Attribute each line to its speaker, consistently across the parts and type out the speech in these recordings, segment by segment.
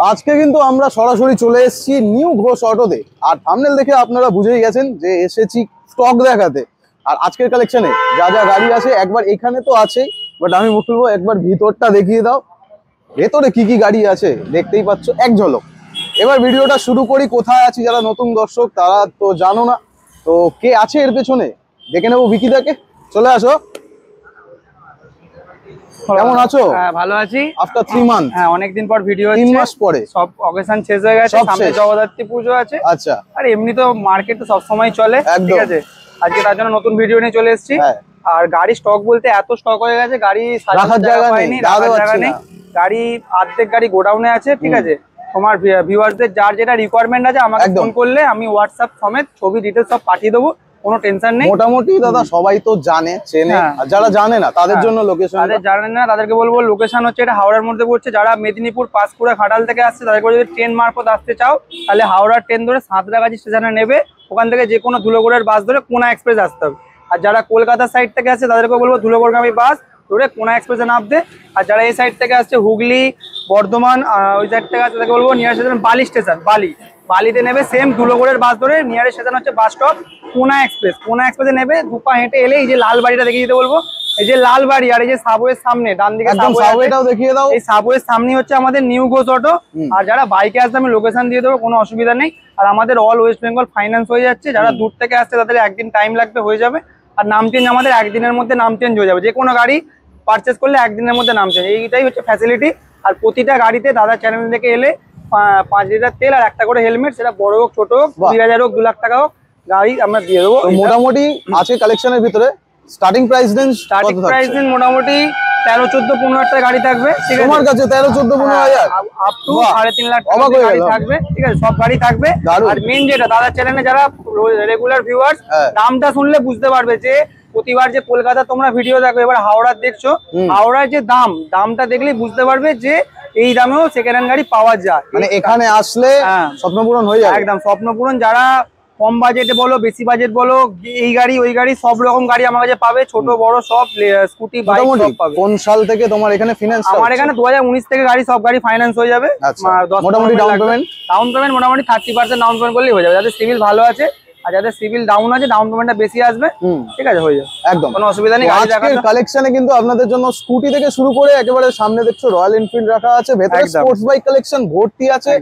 Speaker 1: আজকে কিন্তু আমরা সরাসরি চলে এসেছি নিউ ঘোষ অটোতে। আর থাম্বনেল দেখে আপনারা বুঝেই গেছেন যে এসেছি স্টক দেখাতে। আর আজকের কালেকশনে যা যা গাড়ি আছে একবার এখানে তো আছেই, বাট আমি বলবো একবার ভিতরটা দেখিয়ে দাও। ভেতরে কি কি গাড়ি আছে দেখতেই পাচ্ছ এক ঝলক। এবার ভিডিওটা শুরু করি। কোথায় আছি যারা নতুন দর্শক তারা তো জানো না, তো কে আছে এর পেছনে দেখে নেবো। বিকিদাকে, চলে আসো। কেমন আছো?
Speaker 2: হ্যাঁ ভালো আছি।
Speaker 1: After 3 month.
Speaker 2: হ্যাঁ অনেকদিন পর ভিডিও হচ্ছে।
Speaker 1: 3 মাস পরে
Speaker 2: সব অকেশন শেষ হয়ে গেছে, সামনে জগদ্ধাত্রী পুজো আছে।
Speaker 1: আচ্ছা।
Speaker 2: আর এমনি তো মার্কেট তো সব সময় চলে, ঠিক আছে। আজকে তার জন্য নতুন ভিডিও নিয়ে চলে এসেছি। আর গাড়ি স্টক বলতে এত স্টক হয়ে গেছে, গাড়ি রাখার জায়গা পাইনি, রাখার জায়গা নেই। গাড়ি অর্ধেক গাড়ি গোডাউনে আছে, ঠিক আছে। তোমার ভিউয়ারদের যার যেটা রিকোয়ারমেন্ট আছে আমাকে ফোন করলে আমি হোয়াটসঅ্যাপ সমেত ছবি ডিটেইলস সব পাঠিয়ে দেবো, কোনো টেনশন নেই।
Speaker 1: মোটামুটি দাদা সবাই তো জানে চেনে, আর যারা জানে না তাদের জন্য লোকেশন,
Speaker 2: যারা জানেন না তাদেরকে বলবো লোকেশন হচ্ছে এটা হাওড়ার মধ্যে পড়ছে। যারা মেদিনীপুর পাঁশকুড়া ঘাটাল থেকে আসছে তাদেরকে যদি ট্রেন মারফত আসতে চাও তাহলে হাওড়ার ট্রেন ধরে সাঁতরাগাছি স্টেশনে নেবে, ওখান থেকে যে কোনো ধুলোগড়ের বাস ধরে কোনা এক্সপ্রেস আসতে হবে। আর যারা কলকাতা সাইড থেকে আসছে তাদেরকে বলবো ধুলোগড়গামী বাস ধরে কোনা এক্সপ্রেসে নামতে। আর যারা এই সাইড থেকে আসছে হুগলি বর্ধমান ওই সাইড থেকে আসছে তাদেরকে বলবো নিয়ার স্টেশন বালি স্টেশন, বালিতে নেবে সেম ধুলোগড়ের বাস ধরে। নিয়ারেস্ট স্টেশন হচ্ছে বাস স্টপ কোনা এক্সপ্রেস, কোনা এক্সপ্রেসে নেবে। দুপা হেঁটে এলে এই যে লাল বাড়িটা দেখিয়ে দিতে বলবো, এই যে লাল বাড়ি আর এই যে সাবওয়ের সামনে ডান দিকে সাবওয়েটাও দেখিয়ে দাও। এই সাবওয়ের সামনে হচ্ছে আমাদের নিউ ঘোষ অটো। আর যারা বাইকে আসবে আমি লোকেশন দিয়ে দেবো, কোনো অসুবিধা নেই। আর আমাদের অল ওয়েস্ট বেঙ্গল ফাইন্যান্স হয়ে যাচ্ছে। যারা দূর থেকে আসছে তাদের একদিন টাইম লাগবে, হয়ে যাবে। আর নাম চেঞ্জ আমাদের একদিনের মধ্যে নাম চেঞ্জ হয়ে যাবে। যে কোনো গাড়ি পারচেস করলে একদিনের মধ্যে নাম চেঞ্জ, এইটাই হচ্ছে ফ্যাসিলিটি। আর প্রতিটা গাড়িতে দাদা চ্যানেল থেকে এলে 5 লিটার তেল আর একটা করে হেলমেট, সেটা বড় হোক ছোট হোক, 20,000 হোক 2 লাখ টাকা হোক, গাড়ি আমরা দিয়ে দেবো।
Speaker 1: মোটামুটি আছে কালেকশনের ভিতরে স্টার্টিং প্রাইস রেঞ্জ
Speaker 2: মোটামুটি 13-14-15 টাকা গাড়ি থাকবে।
Speaker 1: তোমার কাছে 13-14-15,000
Speaker 2: আপ টু 3.5 লাখ টাকা গাড়ি থাকবে, ঠিক আছে। সব গাড়ি থাকবে। আর মেন যেটা দাদা চ্যানেলে যারা রেগুলার ভিউয়ার্স, দামটা শুনলে বুঝতে পারবে যে প্রতিবার যে কলকাতা তোমরা ভিডিও দেখো, এবার হাওড়ার দেখছো, হাওড়ার যে দামটা দেখলেই বুঝতে পারবে যে এই দামেও সেকেন্ড হ্যান্ড গাড়ি পাওয়া যায়।
Speaker 1: মানে এখানে আসলে স্বপ্ন পূরণ হয়ে যাবে
Speaker 2: একদম। স্বপ্ন পূরণ। যারা কম বাজেটে বলো বেশি বাজেট বলো, এই গাড়ি ওই গাড়ি সব রকম গাড়ি আমার কাছে পাবে, ছোট বড় সব, স্কুটি বাইক সব পাবে।
Speaker 1: কোন সাল থেকে তোমার এখানে ফিনান্স?
Speaker 2: আমার এখানে 2019 থেকে গাড়ি সব গাড়ি ফাইন্যান্স হয়ে যাবে।
Speaker 1: মোটামুটি ডাউন পেমেন্ট
Speaker 2: মোটামুটি 30% ডাউন পেমেন্ট করলেই হয়ে যাবে। যাদের সিভিল ভালো আছে আর যাদের সিভিল ডাউন আছে ডাউন পেমেন্টটা বেশি আসবে, ঠিক আছে, হয়ে যাবে একদম, কোনো অসুবিধা নেই।
Speaker 1: আজকের কালেকশনে কিন্তু আপনাদের জন্য স্কুটি থেকে শুরু করে একেবারে সামনে দেখছো রয়্যাল এনফিল্ড রাখা আছে, ভেতরে স্পোর্টস বাইক কালেকশন ভর্তি আছে।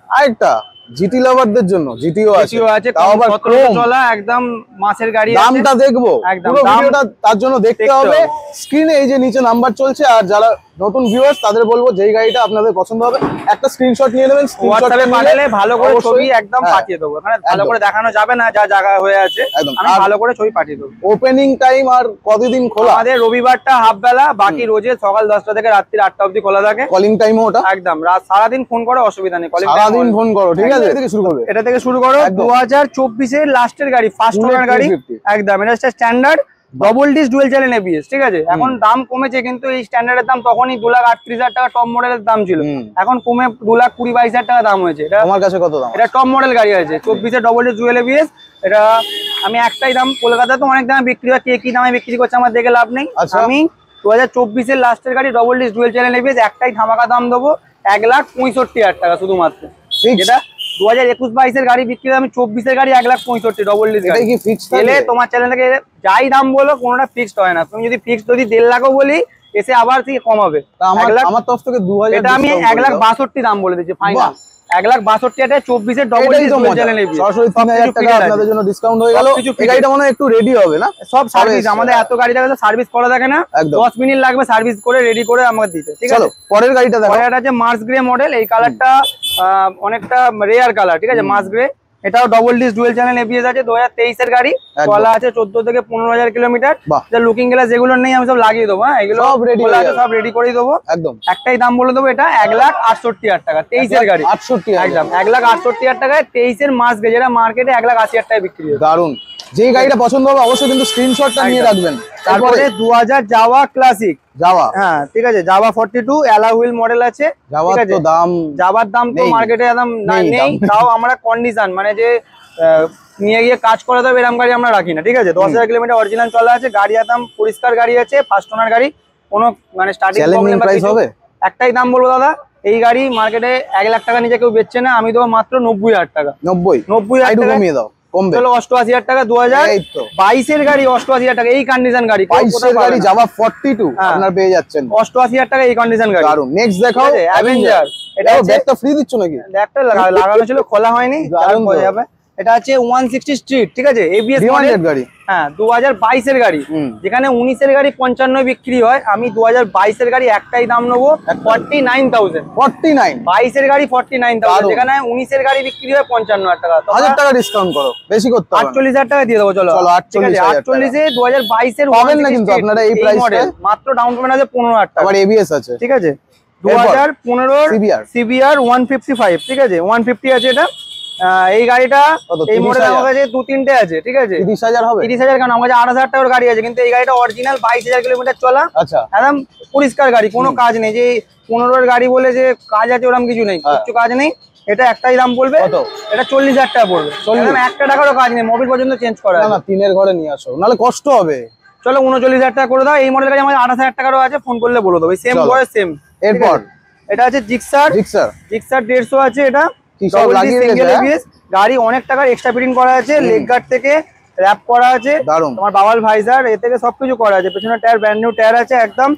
Speaker 1: আরেকটা জিটি লাভারদের জন্য জিটিও আছে, তাও আবার
Speaker 2: চলা একদম মাসের গাড়ি।
Speaker 1: দামটা দেখবো পুরো ভিডিওটা, তার জন্য দেখতে হবে। স্ক্রিনে এই যে নিচে নাম্বার চলছে। আর যারা নতুন ভিউয়ার্স তাদের বলবো যেই গাড়িটা আপনাদের পছন্দ হবে একটা স্ক্রিনশট নিয়ে নেবেন।
Speaker 2: হোয়াটসঅ্যাপে পাঠালে ভালো করে ছবি একদম পাঠিয়ে দেবো। মানে ভালো করে দেখানো যাবে না যা জায়গা হয়ে আছে, আমি ভালো করে ছবি পাঠিয়ে দেবো।
Speaker 1: ওপেনিং টাইম আর কতদিন খোলা?
Speaker 2: আমাদের রবিবারটা হাফ বেলা, বাকি রোজে সকাল 10টা থেকে রাত্রি 8টা অবধি খোলা থাকে।
Speaker 1: কলিং টাইমও ওটা
Speaker 2: একদম রাত সারাদিন ফোন করো, অসুবিধা নেই।
Speaker 1: সারাদিন ফোন করো, ঠিক আছে।
Speaker 2: এটা থেকে শুরু করো 2024 এর লাস্টের গাড়ি, ফার্স্ট ওনার গাড়ি একদম। এটা হচ্ছে standard double disc dual channel ABS, ঠিক আছে। এখন দাম কমেছে, কিন্তু এই স্ট্যান্ডার্ডের দাম তখনই 2,38,000 টাকা টপ মডেলের দাম ছিল, এখন কমে 2,20,22,000 টাকা দাম হয়েছে। এটা
Speaker 1: আমার কাছে কত দাম?
Speaker 2: এটা টপ মডেল গাড়ি আছে 24 এর ডবল ডিস ডুয়েল এবিএস। এটা আমি একটাই দাম, কলকাতায় তো অনেক দামে বিক্রি হয়, কে কি দামে বিক্রি করছে আমার দেখে লাভ নেই। আমি 2024 এর লাস্টের গাড়ি double disc dual channel ABS একটাই ধামাকা দাম দেবো 1,65,000 টাকা শুধুমাত্র। যেটা 2021-22 এর গাড়ি বিক্রি, আমি 24 এর গাড়ি 1,65,000 ডবল ডিস গাড়ি। এলে তোমার চ্যানেল থেকে যাই দাম বলো কোনোটা ফিক্সড হয় না। তুমি যদি ফিক্সড যদি 1.5 লাখও বলি এসে আবার থেকে কমাবে।
Speaker 1: আমার তরফ থেকে 2,000,
Speaker 2: এটা আমি 1,62,000 দাম বলে দিচ্ছি ফাইনাল। 1,62,000 24 এর double disc dual channel ABS
Speaker 1: সরাসরি 3,000 টাকা আপনাদের জন্য ডিসকাউন্ট হয়ে গেল। এই গাড়িটা মনে হয় একটু রেডি হবে না?
Speaker 2: সব সার্ভিস আমাদের, এত গাড়ি থাকে তো সার্ভিস করা থাকে না, 10 মিনিট লাগবে সার্ভিস করে রেডি করে আমাকে দিতে, ঠিক আছে।
Speaker 1: পরের গাড়িটা দেখো,
Speaker 2: পরেরটা আছে মার্স গ্রে মডেল। এই কালারটা অনেকটা রেয়ার কালার, ঠিক আছে, মার্স গ্রে। এটাও double disc dual channel ABS আছে, 2023 এর গাড়ি, চলা আছে 14 থেকে 15,000 কিলোমিটার। লুকিং গ্লাস যেগুলো নেই আমি সব লাগিয়ে দেবো, হ্যাঁ এগুলো সব রেডি করে দেবো একদম। একটাই দাম বলে দেবো, এটা 1,68,000 টাকা 23 এর গাড়ি,
Speaker 1: 68
Speaker 2: একদম 1,68,000 টাকায় 23 এর মার্স গ্রে, যেটা মার্কেটে 1,80,000 টাকায় বিক্রি হয়।
Speaker 1: দারুন। যে গাড়িটা পছন্দ হবে অবশ্যই কিন্তু স্ক্রিনশটটা নিয়ে রাখবেন।
Speaker 2: তারপরে 2000 জাভা ক্লাসিক,
Speaker 1: জাভা,
Speaker 2: হ্যাঁ ঠিক আছে, জাভা 42 অ্যালয় হুইল মডেল আছে। জাভার দাম তো মার্কেটে একদম নেই, তাও আমরা কন্ডিশন মানে যে নিয়ে গিয়ে কাজ করে দেবে এরকম গাড়ি আমরা রাখি না, ঠিক আছে। 10,000 কিলোমিটার অরিজিনাল চলা আছে, গাড়ি একদম পরিষ্কার গাড়ি আছে, ফার্স্ট ওনার গাড়ি, কোনো মানে স্টার্টিং প্রবলেম হবে। একটাই দাম বলবো দাদা এই গাড়ি মার্কেটে 1 লাখ টাকা নিচে কেউ বেচছে না, আমি দেবো মাত্র 90,000 টাকা।
Speaker 1: 90,000
Speaker 2: টাকা
Speaker 1: কমিয়ে দাও, কমবে।
Speaker 2: চলো 88,000 টাকা, 2022 গাড়ি 88,000 টাকা, এই কন্ডিশন গাড়ি।
Speaker 1: 22 গাড়ি জাভা 42 আপনারা পেয়ে যাচ্ছেন
Speaker 2: 88,000 টাকা এই কন্ডিশন গাড়ি।
Speaker 1: দারুন। নেক্সট দেখাও
Speaker 2: অ্যাভেঞ্জার। এটা
Speaker 1: ব্যাগটা ফ্রি দিচ্ছ নাকি?
Speaker 2: ব্যাগটা লাগানো ছিল, খোলা হয়নি, দারুন হয়ে যাবে। এটা আছে 160 স্ট্রিট, ঠিক আছে, এবিএস মডেল
Speaker 1: গাড়ি।
Speaker 2: হ্যাঁ 2022 গাড়ি। যেখানে 19 গাড়ি 55 বিক্রি হয়, আমি 2022 গাড়ি একটাই দাম নেবো 49,000।
Speaker 1: 49
Speaker 2: 22 গাড়ি 49,000, যেখানে 19 গাড়ি বিক্রি হয় 55,000 টাকা।
Speaker 1: 1000 টাকা ডিসকাউন্ট করো, বেশি করতে হবে।
Speaker 2: 48,000 টাকা দিয়ে দেবো। চলো 48,000 2022
Speaker 1: পাবেন না কিন্তু আপনারা এই প্রাইসে।
Speaker 2: মাত্র ডাউন পেমেন্ট আছে 15,000 টাকা।
Speaker 1: আবার এবিএস আছে,
Speaker 2: ঠিক আছে। 2015 সিবিআর 155, ঠিক আছে, 150 আছে এটা। এই গাড়িটা এই মডেল আমার কাছে 2-3টে আছে, ঠিক আছে।
Speaker 1: 30,000 হবে?
Speaker 2: 30,000 কেন, আমার কাছে 8,000 টাকার গাড়ি আছে, কিন্তু এই গাড়িটা অরিজিনাল 22,000 কিলোমিটার চলা।
Speaker 1: আচ্ছা,
Speaker 2: একদম পরিষ্কার গাড়ি, কোনো কাজ নেই। যে 15 গাড়ি বলে যে কাজ আছে ওরকম কিছু নেই, কিছু কাজ নেই। এটা একটাই দাম বলবে, এটা 40,000 টাকা পড়বে। 1 টাকারও কাজ নেই, মোবিল পর্যন্ত চেঞ্জ করা।
Speaker 1: না তিনের ঘরে নিয়ে আসো, নাহলে কষ্ট হবে।
Speaker 2: চলো 39,000 টাকা করে দাও। এই মডেল গাড়ি আমার 28,000 টাকারও আছে, ফোন করলে বলে দেবো। সেম বয়স সেম।
Speaker 1: এরপর
Speaker 2: এটা আছে জিক্সার 150 আছে। এটা গাড়ি অনেক টাকার এক্সট্রা ফিটিং করা আছে, লেগ গার্ড থেকে র‍্যাপ করা আছে, তোমার বাওয়াল ভাইজার এ থেকে সবকিছু করা আছে। পেছনে টায়ার ব্র্যান্ড নিউ টায়ার আছে একদম,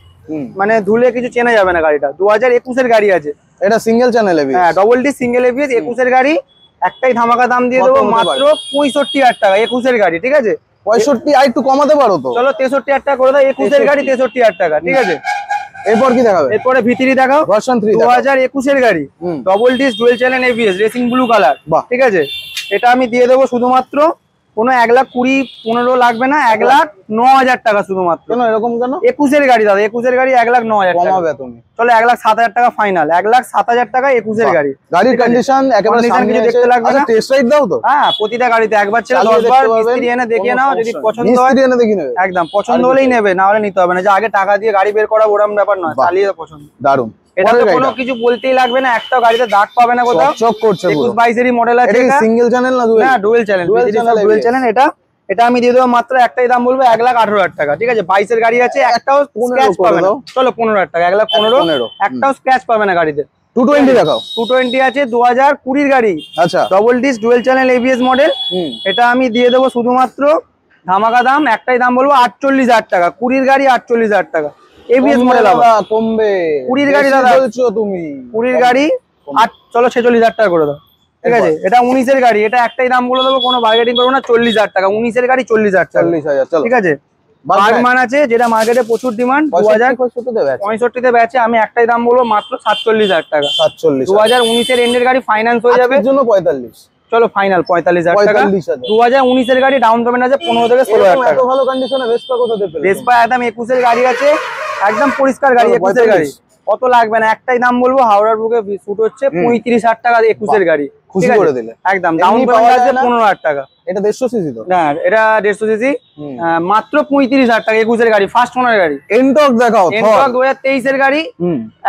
Speaker 2: মানে ধুলে কিছু চেনা যাবে না। গাড়িটা 2021 গাড়ি আছে।
Speaker 1: এটা সিঙ্গেল চ্যানেল এবিএস,
Speaker 2: হ্যাঁ ডবল ডি সিঙ্গেল এবিএস 21 গাড়ি। একটাই ধামাকা দাম দিয়ে দেবো মাত্র 65,000 টাকা। 21 গাড়ি, ঠিক আছে।
Speaker 1: 65 আর একটু কমাতে পারো তো।
Speaker 2: চলো 63,000 টাকা করে দাও। 21 গাড়ি 63,000 টাকা, ঠিক আছে।
Speaker 1: এরপর কি দেখাবে?
Speaker 2: এরপরে ভিতরি দেখাও,
Speaker 1: ভার্সন 3
Speaker 2: 2021 গাড়ি, double disc dual channel ABS, racing blue colour, ঠিক আছে। এটা আমি দিয়ে দেবো শুধুমাত্র, কোনো 1,20,15 লাগবে না, 1,09,000 টাকা শুধুমাত্র।
Speaker 1: কেন এরকম কেন?
Speaker 2: 21 গাড়ি দাদা, 21 গাড়ি 1,09,000 টাকা
Speaker 1: কমাবে তুমি।
Speaker 2: চলো 1,07,000 টাকা ফাইনাল, 1,07,000 টাকা 21 গাড়ি।
Speaker 1: গাড়ির কন্ডিশন একেবারে সামনে
Speaker 2: কিছু দেখতে লাগবে না।
Speaker 1: টেস্ট রাইড দাও তো।
Speaker 2: হ্যাঁ প্রতিটা গাড়িতে একবার ছেলে 10 বার মিস্ত্রি এনে দেখে নাও, যদি পছন্দ হয়
Speaker 1: মিস্ত্রি এনে দেখে নেবে।
Speaker 2: একদম পছন্দ হলেই নেবে, না হলে নিতে হবে না। যে আগে টাকা দিয়ে গাড়ি বের করা ওরকম ব্যাপার নয়, চালিয়ে পছন্দ।
Speaker 1: দারুন।
Speaker 2: এটা তো কোনো কিছু বলতেই লাগবে না, একটাও গাড়িতে দাগ পাবে না কোথাও।
Speaker 1: চক করছে পুরো।
Speaker 2: 21-22 এরই মডেল আছে।
Speaker 1: এটা সিঙ্গেল চ্যানেল না ডুয়েল?
Speaker 2: না ডুয়েল চ্যানেল, ডুয়েল চ্যানেল। এটা আমি দিয়ে দেবো মাত্র, একটাই দাম বলবো 1,18,000 টাকা, ঠিক আছে। 22 গাড়ি আছে, একটাও স্ক্র্যাচ পাবে না। চলো 15,000 টাকা, 1,15,000, একটাও স্ক্র্যাচ পাবে না গাড়িতে।
Speaker 1: 220 দেখাও।
Speaker 2: 220 আছে 2020 গাড়ি,
Speaker 1: আচ্ছা,
Speaker 2: double disc dual channel ABS model. এটা আমি দিয়ে দেবো শুধুমাত্র ধামাকা দাম, একটাই দাম বলবো 48,000 টাকা। 20 গাড়ি 48,000 টাকা, এবিএস মডেল।
Speaker 1: কমবে
Speaker 2: 20 গাড়ি দাদা
Speaker 1: বলছো তুমি?
Speaker 2: 20 গাড়ি চলো 46,000 টাকা করে দাও, ঠিক আছে। এটা 19 গাড়ি, এটা একটাই দাম বলে দেবো, কোনো বার্গেটিং করবো না। 40,000 টাকা, 19 গাড়ি 40,000 টাকা,
Speaker 1: 40,000 চলো,
Speaker 2: ঠিক আছে। বার্গমান আছে, যেটা মার্কেটে প্রচুর ডিমান্ড, 2065 তে বেচে। আমি একটাই দাম বলবো মাত্র 47,000 টাকা।
Speaker 1: 47,
Speaker 2: 2019 এন্ডের গাড়ি, ফাইন্যান্স হয়ে যাবে।
Speaker 1: এর জন্য 45।
Speaker 2: চলো ফাইনাল 45,000 টাকা। 2019 গাড়ি, ডাউন পেমেন্ট আছে 15 থেকে 16,000 টাকা।
Speaker 1: এত ভালো কন্ডিশনে ভেসপা কোথাতে পেলে?
Speaker 2: ভেসপা একদম 21 গাড়ি আছে, একদম পরিষ্কার গাড়ি। 21 গাড়ি কত লাগবে না, একটাই দাম বলবো, হাওড়ার বুকে শুট হচ্ছে 35,000 টাকা। 21 গাড়ি
Speaker 1: খুশি করে দিলে
Speaker 2: একদম। ডাউন পেমেন্ট আছে 15,000 টাকা।
Speaker 1: এটা 150 সিসি তো?
Speaker 2: না এটা 150 সিসি, মাত্র 35,000 টাকা। 21 গাড়ি, ফার্স্ট ওনার গাড়ি।
Speaker 1: এনটক দেখাও।
Speaker 2: এনটক 2023 গাড়ি,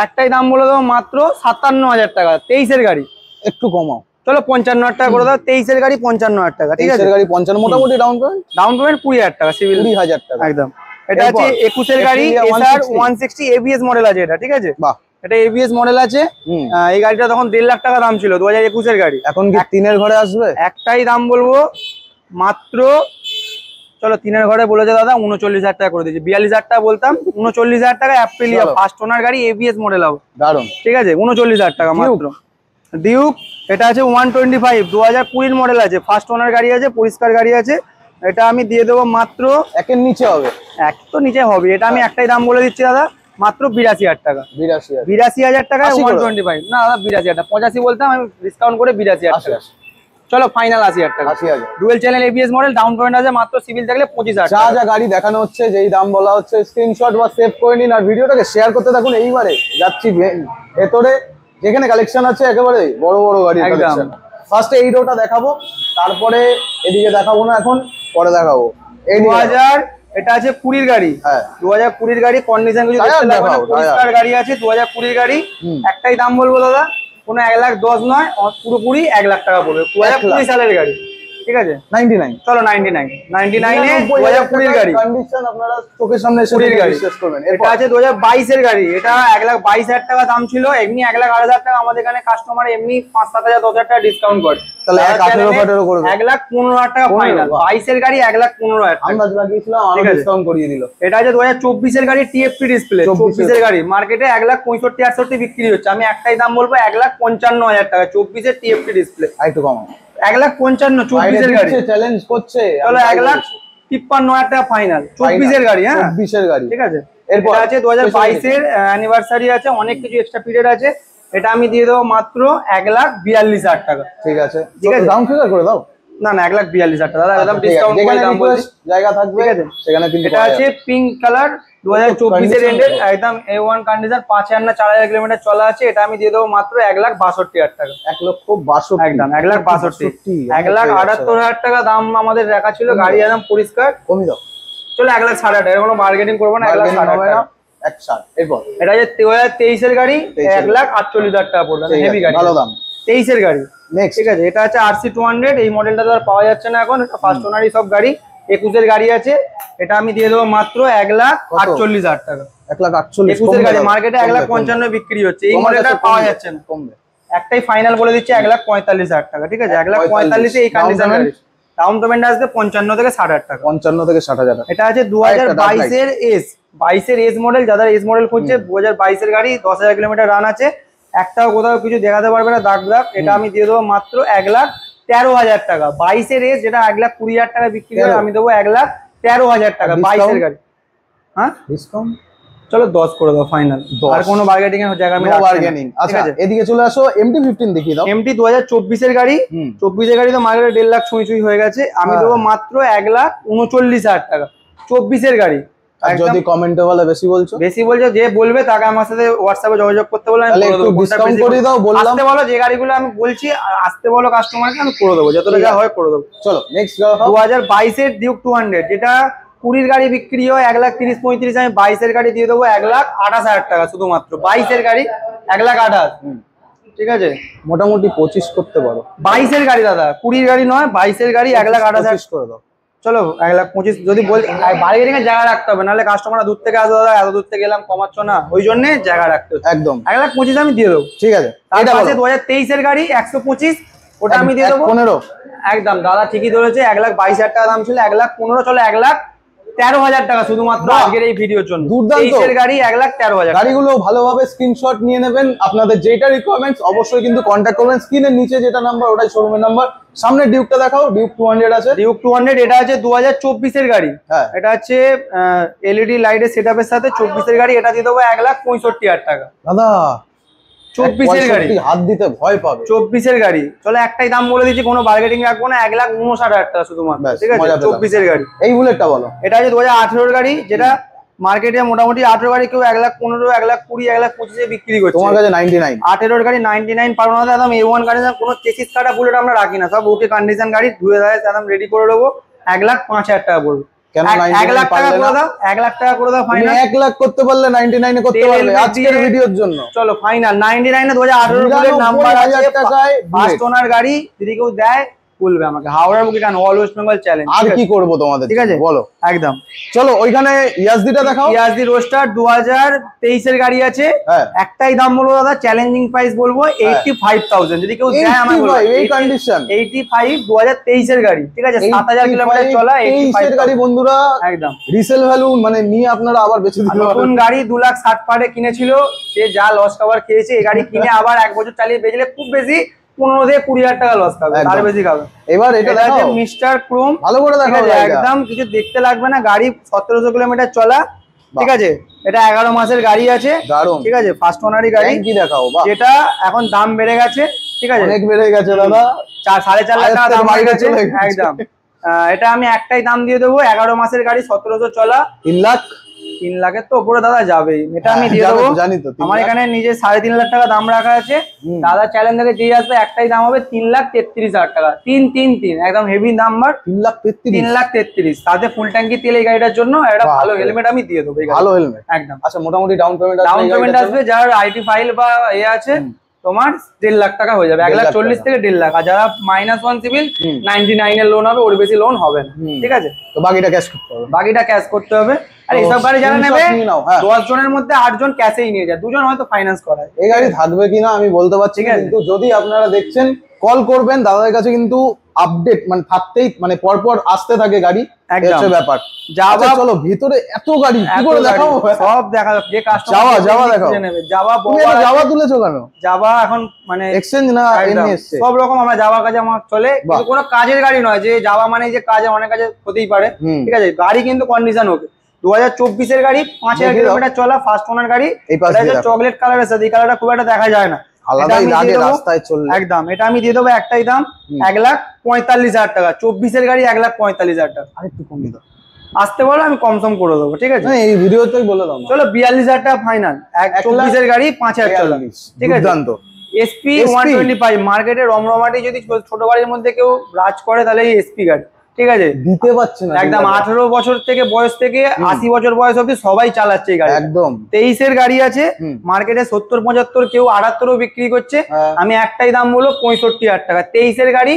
Speaker 2: একটাই দাম বলে দেবো মাত্র 57,000 টাকা। 23 গাড়ি,
Speaker 1: একটু কমাও।
Speaker 2: চলো 55,000 টাকা করে দাও। 23 গাড়ি 55,000 টাকা, ঠিক আছে।
Speaker 1: গাড়ি 55, মোটামুটি ডাউন পেমেন্ট
Speaker 2: 20,000 টাকা, সিভিল
Speaker 1: 20,000 টাকা
Speaker 2: একদম। এটা আছে 21 গাড়ি, এসআর 160 এবিএস মডেল আছে এটা, ঠিক আছে।
Speaker 1: বাহ,
Speaker 2: এটা এবিএস মডেল আছে। এই গাড়িটা তখন 1.5 লাখ টাকা দাম ছিল, 2021 গাড়ি।
Speaker 1: এখন কি তিনের ঘরে আসবে?
Speaker 2: একটাই দাম বলবো মাত্র, চলো তিনের ঘরে বলেছে দাদা 39,000 টাকা করে দিয়েছি। 42,000 টাকা বলতাম, 39,000 টাকা। অ্যাপ্রিলিয়া ফার্স্ট ওনার গাড়ি, এবিএস মডেল হবে,
Speaker 1: দারুন,
Speaker 2: ঠিক আছে। 39,000 টাকা মাত্র। ডিউক, এটা আছে 125, 2020 মডেল আছে, ফার্স্ট ওনার গাড়ি আছে, পরিষ্কার গাড়ি আছে। এটা আমি দিয়ে দেবো মাত্র,
Speaker 1: একের নিচে হবে,
Speaker 2: এক তো নিচে হবে। এটা আমি একটাই দাম বলে দিচ্ছি দাদা, মাত্র 82,000 টাকা। 82,000 টাকা 125। না দাদা 82,000 টাকা, 85 বলতাম, আমি ডিসকাউন্ট করে 82,000 টাকা। চলো ফাইনাল 80,000 টাকা।
Speaker 1: 80,000
Speaker 2: dual channel ABS model, down payment আছে মাত্র, সিভিল থাকলে 25,000
Speaker 1: যা
Speaker 2: টাকা।
Speaker 1: যা গাড়ি দেখানো হচ্ছে, যেই দাম বলা হচ্ছে, স্ক্রিনশট বা সেভ করে নিন আর ভিডিওটাকে শেয়ার করতে থাকুন। এইবারে যাচ্ছি ভেতরে, যেখানে কালেকশন আছে একেবারে বড় বড় গাড়ির কালেকশন। ফার্স্টে এই রোটা দেখাবো, তারপরে এদিকে দেখাবো না, এখন পরে দেখাবো। এই
Speaker 2: 2000, এটা আছে 20 গাড়ি।
Speaker 1: হ্যাঁ
Speaker 2: 2020 গাড়ি, কন্ডিশন কিছু দেখতে লাগবে না, পরিষ্কার গাড়ি আছে। 2020 গাড়ি, একটাই দাম বলবো দাদা, কোনো 1,10,000 নয়, পুরোপুরি 1 লাখ টাকা পড়বে। 2020 সালের গাড়ি, ঠিক আছে
Speaker 1: 99
Speaker 2: চলো 99 99 এ 2020 গাড়ি
Speaker 1: কন্ডিশন আপনারা চোখের সামনে এসে বিশ্বাস করবেন।
Speaker 2: এটা আছে 2022 এর গাড়ি, এটা 1,22,000 টাকা দাম ছিল, এমনি 1,08,000 টাকা আমাদের এখানে কাস্টমার এমনি 5-7,000 10,000 টাকা ডিসকাউন্ট করে,
Speaker 1: তাহলে 1,18,000 করে
Speaker 2: 1,15,000 টাকা ফাইনাল। 22 এর গাড়ি 1,15,000 টাকা
Speaker 1: আমরা লাগিয়েছিলাম, আমরা ডিসকাউন্ট করিয়ে দিল।
Speaker 2: এটা আছে 2024 এর গাড়ি টিএফটি ডিসপ্লে, 24 এর গাড়ি মার্কেটে 1,65,68 বিক্রি হচ্ছে, আমি একটাই দাম বলবো 1,55,000 টাকা 24 এর টিএফটি ডিসপ্লে।
Speaker 1: একটু কম
Speaker 2: 1,55,000 24 এর গাড়ি
Speaker 1: চ্যালেঞ্জ করছে,
Speaker 2: চলো 1,53,000 টাকা ফাইনাল 24 এর গাড়ি। হ্যাঁ
Speaker 1: 24 এর গাড়ি,
Speaker 2: ঠিক আছে। এরপর আছে 2022 এর অ্যানিভার্সারি আছে, অনেক কিছু এক্সট্রা পিরিয়ড আছে, এটা আমি দিয়ে দেবো মাত্র 1,42,000 টাকা।
Speaker 1: ঠিক আছে, ঠিক আছে, দাম ফিগার করে দাও।
Speaker 2: না না 1,42,000 টাকা দাদা, একদম ডিসকাউন্ট করে দাম বলছি,
Speaker 1: জায়গা থাকবে
Speaker 2: ঠিক আছে
Speaker 1: সেখানে কিন্তু।
Speaker 2: এটা আছে পিঙ্ক কালার 2024 এর এন্ডেড, একদম A1 কন্ডিশন, 5,000 না 4,000 কিলোমিটার চলা আছে, এটা আমি দিয়ে দেবো মাত্র 1,62,000 টাকা।
Speaker 1: 1,62,000
Speaker 2: একদম 1,62,000 1,78,000 টাকা দাম আমাদের রাখা ছিল, গাড়ি একদম পরিষ্কার।
Speaker 1: কমই দাও,
Speaker 2: চলো 1,60,000 টাকা, কোনো বার্গেনিং করবো না, 1,60,000 টাকা।
Speaker 1: 1,60,000 এরপর
Speaker 2: এটা হচ্ছে 2023 এর গাড়ি, 1,48,000 টাকা পড়বে, হেভি গাড়ি,
Speaker 1: ভালো দাম,
Speaker 2: 23 এর গাড়ি।
Speaker 1: নেক্সট
Speaker 2: ঠিক আছে, এটা আছে RC 200, এই মডেলটা তো আর পাওয়া যাচ্ছে না এখন, এটা ফার্স্ট ওনারই সব গাড়ি, 21 এর গাড়ি আছে, এটা আমি দিয়ে দেবো মাত্র 1,48,000 টাকা।
Speaker 1: 1,48,000
Speaker 2: 21 এর গাড়ি মার্কেটে 1,55,000 বিক্রি হচ্ছে, এই মডেলটা পাওয়া যাচ্ছে না,
Speaker 1: কমবে।
Speaker 2: একটাই ফাইনাল বলে দিচ্ছে 1,45,000 টাকা। ঠিক আছে 1,45,000 এই কন্ডিশন গাড়ি, ডাউন পেমেন্ট আসবে 55 থেকে 60,000 টাকা।
Speaker 1: 55 থেকে 60,000 টাকা।
Speaker 2: এটা আছে 2022 এর এস, 22 এর এস মডেল, যারা এস মডেল খুঁজছে 2022 এর গাড়ি, 10,000 কিলোমিটার রান আছে, একটাও কোথাও কিছু দেখাতে পারবে না দাগ দাগ, এটা আমি দিয়ে দেবো মাত্র 1,13,000 টাকা। 22 এর এস যেটা 1,20,000 টাকা বিক্রি হয়, আমি দেবো 1,13,000 টাকা 22 এর গাড়ি। হ্যাঁ
Speaker 1: ডিসকাউন্ট
Speaker 2: চলো 10 করে দাও ফাইনাল, আর কোনো বার্গেনিং এর জায়গা আমি রাখছি না।
Speaker 1: বার্গেনিং। আচ্ছা এদিকে চলে আসো, MT-15 দেখিয়ে দাও।
Speaker 2: MT 2024 এর গাড়ি, 24 এর গাড়ি তো মার্কেটে 1.5 লাখ ছুঁই হয়ে গেছে, আমি দেবো মাত্র 1,39,000 টাকা 24 এর গাড়ি।
Speaker 1: আর যদি কমেন্টে বলে বেশি বলছো,
Speaker 2: বেশি বলছো, যে বলবে তাকে আমার সাথে হোয়াটসঅ্যাপে যোগাযোগ করতে বলে আমি করে দেবো,
Speaker 1: ডিসকাউন্ট করে দাও বললাম।
Speaker 2: আসতে বলো, যে গাড়িগুলো আমি বলছি আসতে বলো কাস্টমারকে, আমি করে দেবো, যতটা যা হয় করে দেবো।
Speaker 1: চলো নেক্সট
Speaker 2: 2022 এর ডিউক 200, যেটা 20 গাড়ি বিক্রি হয় 1,30,35, আমি 22 এর গাড়ি দিয়ে দেবো 1,28,000 টাকা শুধুমাত্র। 22 এর গাড়ি 1,28,000, ঠিক আছে
Speaker 1: মোটামুটি 25 করতে পারো।
Speaker 2: 22 এর গাড়ি দাদা, 20 গাড়ি নয়, 22 এর গাড়ি 1,28,000
Speaker 1: করে দাও।
Speaker 2: চলো 1,25,000 যদি বল, বার্গেনিং এর জায়গা রাখতে হবে, নাহলে কাস্টমাররা দূর থেকে আসবে, দাদা এত দূর থেকে এলাম কমাচ্ছ না, ওই জন্য জায়গা রাখতে হবে।
Speaker 1: একদম
Speaker 2: 1,25,000 আমি দিয়ে দেবো।
Speaker 1: ঠিক আছে,
Speaker 2: এটা আছে 2023 এর গাড়ি 125, ওটা আমি দিয়ে দেবো
Speaker 1: 15।
Speaker 2: একদম দাদা ঠিকই ধরেছে, 1,22,000 টাকা দাম ছিল, 1,15,000 চলো 1,13,000 টাকা শুধুমাত্র আজকের এই ভিডিওর জন্য। 23 এর গাড়ি 1,13,000।
Speaker 1: গাড়িগুলো ভালোভাবে স্ক্রিনশট নিয়ে নেবেন, আপনাদের যেটা রিকোয়ারমেন্টস অবশ্যই কিন্তু কন্ট্যাক্ট করবেন, স্ক্রিনের নিচে যেটা নাম্বার ওটাই শোরুমের নাম্বার। সামনে ডিউকটা দেখাও, ডিউক 200 আছে,
Speaker 2: ডিউক 200 এটা আছে 2024 এর গাড়ি,
Speaker 1: হ্যাঁ
Speaker 2: এটা আছে এলইডি লাইটের সেটআপের সাথে, 24 এর গাড়ি, এটা দিয়ে দেবো 1,65,000 টাকা।
Speaker 1: দাদা
Speaker 2: 24 এর গাড়ি
Speaker 1: হাত দিতে ভয় পাবে।
Speaker 2: 24 এর গাড়ি চলো একটাই দাম বলে দিচ্ছি, কোনো বার্গেনিং রাখবো না, 1,59,000 টাকা শুধুমাত্র। ঠিক আছে 24 এর গাড়ি।
Speaker 1: এই বুলেটটা বলো,
Speaker 2: এটা আছে 2018 এর গাড়ি, যেটা মার্কেটে মোটামুটি 18 গাড়ি কেউ 1,15,000, 1,20,000, 1,25,000 বিক্রি করছে,
Speaker 1: তোমার কাছে 99।
Speaker 2: 18 এর গাড়ি 99 পারবো না একদম A1 গাড়ি, কোনো চেসিস কাটা বুলেট আমরা রাখি না, সব ওকে কন্ডিশন গাড়ি, ধুয়ে দেয় একদম রেডি করে দেবো, 1,05,000 টাকা পড়বে।
Speaker 1: কেন
Speaker 2: 1 লাখ টাকা করে দাও, 1 লাখ টাকা করে দাও ফাইনাল।
Speaker 1: 1 লাখ করতে পারলে 99 এ করতে পারবে আজকের ভিডিওর জন্য।
Speaker 2: চলো ফাইনাল 99 এ 2018 বুলেট নাম্বার আছে,
Speaker 1: টাকায়
Speaker 2: ফার্স্ট ওনার গাড়ি, যদি কেউ দেয় বলবে আমাকে, হাওড়ার বুকে কেন, অল ওয়েস্ট বেঙ্গল চ্যালেঞ্জ।
Speaker 1: আর কি করব তোমাদের,
Speaker 2: ঠিক আছে
Speaker 1: বলো
Speaker 2: একদম।
Speaker 1: চলো ওইখানে ইয়াজদিটা দেখাও,
Speaker 2: ইয়াজদি রোস্টার 2023 এর গাড়ি আছে, একটাই দাম বলবো দাদা, চ্যালেঞ্জিং প্রাইস বলবো 85,000, যদি কেউ দেয় আমাকে বলবে।
Speaker 1: এই কন্ডিশন
Speaker 2: 85 2023 এর গাড়ি, ঠিক আছে 7,000 কিলোমিটার চলা
Speaker 1: 85 এর গাড়ি বন্ধুরা,
Speaker 2: একদম
Speaker 1: রিসেল ভ্যালু মানে নিয়ে আপনারা আবার বেচে দিতে পারবেন।
Speaker 2: নতুন গাড়ি 2,60,000 পারে কিনেছিল, সে যা লস কভার খেয়েছে, এই গাড়ি কিনে আবার 1 বছর চালিয়ে বেচলে খুব বেশি 15 থেকে 20,000 টাকা লস খাবে, তার বেশি খাবে।
Speaker 1: এবার এটা
Speaker 2: আছে মিস্টার ক্রোম,
Speaker 1: ভালো করে দেখাও,
Speaker 2: একদম কিছু দেখতে লাগবে না, গাড়ি 1700 কিলোমিটার চলা, ঠিক আছে এটা 11 মাসের গাড়ি আছে, ঠিক আছে ফার্স্ট ওনারই গাড়ি।
Speaker 1: কি দেখাও,
Speaker 2: যেটা এখন দাম বেড়ে গেছে, ঠিক আছে
Speaker 1: অনেক বেড়ে গেছে দাদা,
Speaker 2: 4.5 লাখ টাকা দাম বেড়ে গেছে একদম। এটা আমি একটাই দাম দিয়ে দেবো, 11 মাসের গাড়ি 1700 চলা,
Speaker 1: 3 লাখ
Speaker 2: 3 লাখের তো উপরে দাদা যাবেই, এটা আমি দিয়ে দেবো।
Speaker 1: জানি তো
Speaker 2: আমার এখানে নিজে 3.5 লাখ টাকা দাম রাখা আছে, দাদা চ্যালেঞ্জ থেকে দিয়ে আসবে, একটাই দাম হবে 3,33,000 টাকা, 333 একদম হেভি নাম্বার, 3,33,000, তাতে ফুল ট্যাঙ্কি তেল এই গাড়িটার জন্য, একটা ভালো হেলমেট আমি দিয়ে দেবো,
Speaker 1: ভালো হেলমেট
Speaker 2: একদম।
Speaker 1: আচ্ছা মোটামুটি ডাউন পেমেন্ট
Speaker 2: আসবে, যার আইটি ফাইল বা আছে তোমার 1.5 লাখ টাকা হয়ে যাবে, 1,40,000 থেকে 1.5 লাখ। আর যারা -1 সিভিল 99 এর লোন হবে, ওর বেশি লোন হবে না, ঠিক আছে?
Speaker 1: তো বাকিটা ক্যাশ করতে হবে,
Speaker 2: বাকিটা ক্যাশ করতে হবে। আর এইসব গাড়ি যারা নেবে 10 জনের মধ্যে 8 জন ক্যাশেই নিয়ে যায়, 2 জন হয়তো ফাইন্যান্স করায়।
Speaker 1: এই গাড়ি থাকবে কিনা আমি বলতে পারছি না, কিন্তু যদি আপনারা দেখছেন কল করবেন, দাদাদের কাছে কিন্তু আপডেট মানে থাকতেই, মানে পরপর আসতে থাকে গাড়ি, একদম ব্যাপার। যাওয়া, চলো ভিতরে এত গাড়ি কি করে দেখাবো,
Speaker 2: সব দেখা যে কাস্টমার
Speaker 1: যাওয়া দেখাও। যাওয়া তুলেছো কেন?
Speaker 2: যাওয়া এখন মানে
Speaker 1: এক্সচেঞ্জ না এমনি এসছে,
Speaker 2: সব রকম আমরা যাওয়া কাজে আমার চলে, কিন্তু কোনো কাজের গাড়ি নয় যে যাওয়া মানে যে কাজে, অনেক কাজে হতেই পারে, ঠিক আছে? গাড়ি কিন্তু কন্ডিশন ওকে, 2024 এর গাড়ি, 5000 কিলোমিটার চলা, ফার্স্ট ওনার গাড়ি। চকলেট কালারের সাথে, এই কালারটা খুব একটা দেখা যায় না,
Speaker 1: আলাদাই লাগে রাস্তায় চললে।
Speaker 2: একদম, এটা আমি দিয়ে দেবো একটাই দাম 1,45,000 টাকা। 24 এর গাড়ি 1,45,000 টাকা।
Speaker 1: আরেকটু কমিয়ে দাও,
Speaker 2: আসতে বলো, আমি কমসম করে দেবো, ঠিক আছে?
Speaker 1: এই ভিডিওতেই বলে দাও। চলো
Speaker 2: 42,000 টাকা ফাইনাল, 24 এর গাড়ি 5,000 চলা, ঠিক আছে? এসপি 125 মার্কেটে রমরমাটি, যদি ছোট গাড়ির মধ্যে কেউ রাজ করে তাহলে এই এসপি গাড়ি, ঠিক আছে?
Speaker 1: দিতে পারছে না
Speaker 2: একদম, 18 বছর থেকে বয়স থেকে 80 বছর বয়স অবধি সবাই চালাচ্ছে এই গাড়ি,
Speaker 1: একদম।
Speaker 2: 23 এর গাড়ি আছে মার্কেটে 70-75, কেউ 78 বিক্রি করছে। আমি একটাই দাম বলবো 65,000 টাকা। 23 এর গাড়ি,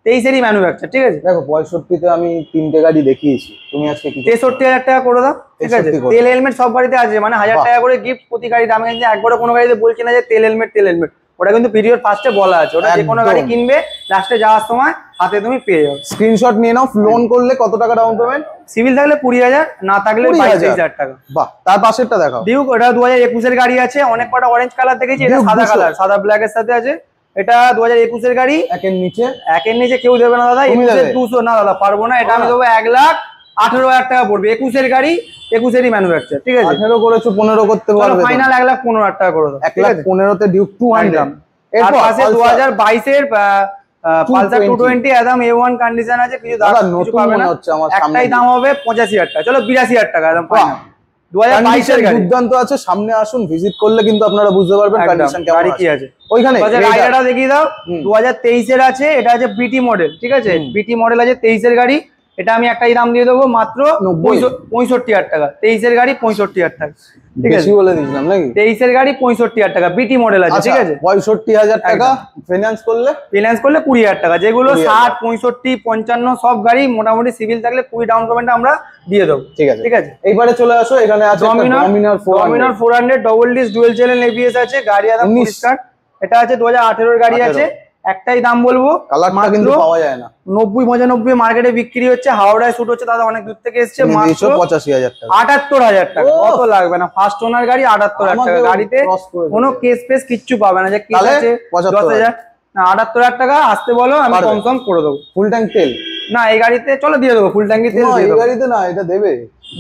Speaker 2: 23 এরই ম্যানুফ্যাকচার, ঠিক আছে?
Speaker 1: দেখো 65-তে আমি 3টে গাড়ি দেখিয়েছি, তুমি আজকে
Speaker 2: 63,000 টাকা করে দাও, ঠিক আছে? তেল হেলমেট সব গাড়িতে আছে, মানে 1000 টাকা করে গিফট প্রতি গাড়িতে। আমি কিন্তু একবারও কোনো গাড়িতে বলছি না যে তেল হেলমেট, ওটা কিন্তু ভিডিওর ফার্স্টে বলা আছে, ওটা যে কোনো গাড়ি কিনবে লাস্টে যাওয়ার সময় হাতে তুমি পেয়ে যাবে।
Speaker 1: স্ক্রিনশট নিয়ে নাও। লোন করলে কত টাকা ডাউন পেমেন্ট?
Speaker 2: সিভিল থাকলে 20,000, না থাকলে 22,000 টাকা।
Speaker 1: বাহ, তার পাশেরটা দেখাও।
Speaker 2: ডিউক, ওটা 2021 এর গাড়ি আছে, অনেক কটা অরেঞ্জ কালার দেখেছি, এটা সাদা কালার, সাদা ব্ল্যাক এর সাথে আছে। এটা 2021 এর গাড়ি, একের নিচে কেউ দেবে না দাদা, 200 না দাদা, পারবো না। এটা আমি দেবো 1,18,000 টাকা পড়বে। 21 এর গাড়ি, 21 এরই ম্যানুফ্যাকচার, ঠিক আছে?
Speaker 1: 18 করেছো, 15 করতে পারবে,
Speaker 2: ফাইনাল 1,15,000 টাকা করে দাও,
Speaker 1: 1,15,000 ডিউক 200।
Speaker 2: এর পাশে 2022 এর পালসার 220 একদম A1 কন্ডিশন আছে, কিছু দাদা নতুন মনে হচ্ছে আমার সামনে। একটাই দাম হবে 85,000 টাকা, চলো 82,000 টাকা একদম ফাইনাল। 2022 এর গাড়ি
Speaker 1: দুর্দান্ত আছে, সামনে আসুন, ভিজিট করলে কিন্তু আপনারা বুঝতে পারবেন কন্ডিশন কেমন
Speaker 2: কি আছে।
Speaker 1: ওইখানে
Speaker 2: রাইডারটা দেখিয়ে দাও, 2023 এর আছে, এটা আছে বিটি মডেল, ঠিক আছে? বিটি মডেল আছে 23 এর গাড়ি, এটা আমি একটাই দাম দিয়ে দেবো মাত্র 65,000 টাকা। 23 এর গাড়ি 65,000 টাকা, ঠিক আছে?
Speaker 1: বলে দিয়েছিলাম নাকি?
Speaker 2: 23 এর গাড়ি 65,000 টাকা, বিটি মডেল আছে, ঠিক আছে?
Speaker 1: 65,000 টাকা ফাইন্যান্স করলে
Speaker 2: 20,000 টাকা। যেগুলো 60, 65, 55 সব গাড়ি মোটামুটি সিভিল থাকলে 20 ডাউন পেমেন্ট আমরা দিয়ে দেবো, ঠিক আছে? ঠিক আছে,
Speaker 1: এইবারে চলে আসো, এখানে আছে Dominar
Speaker 2: 400 double disc dual channel ABS আছে, গাড়ি একদম পরিষ্কার। এটা আছে 2018 এর গাড়ি আছে, একটাই দাম বলবো,
Speaker 1: কালারটা কিন্তু পাওয়া যায় না,
Speaker 2: 90-95 মার্কেটে বিক্রি হচ্ছে, হাওড়ায় শুট হচ্ছে, দাদা অনেক দূর থেকে এসেছে, মাত্র
Speaker 1: 85,000 টাকা,
Speaker 2: 78,000 টাকা। কত লাগবে না, ফার্স্ট ওনার গাড়ি 78,000 টাকা। গাড়িতে কোনো কেস পেস কিচ্ছু পাবে না, যে কেস আছে 10,000 না, 78,000 টাকা। আসতে বলো, আমি কম করে দেবো।
Speaker 1: ফুল ট্যাঙ্ক তেল
Speaker 2: না এই গাড়িতে, চলো দিয়ে দেবো ফুল ট্যাঙ্কি তেল।
Speaker 1: এই গাড়িতে না, এটা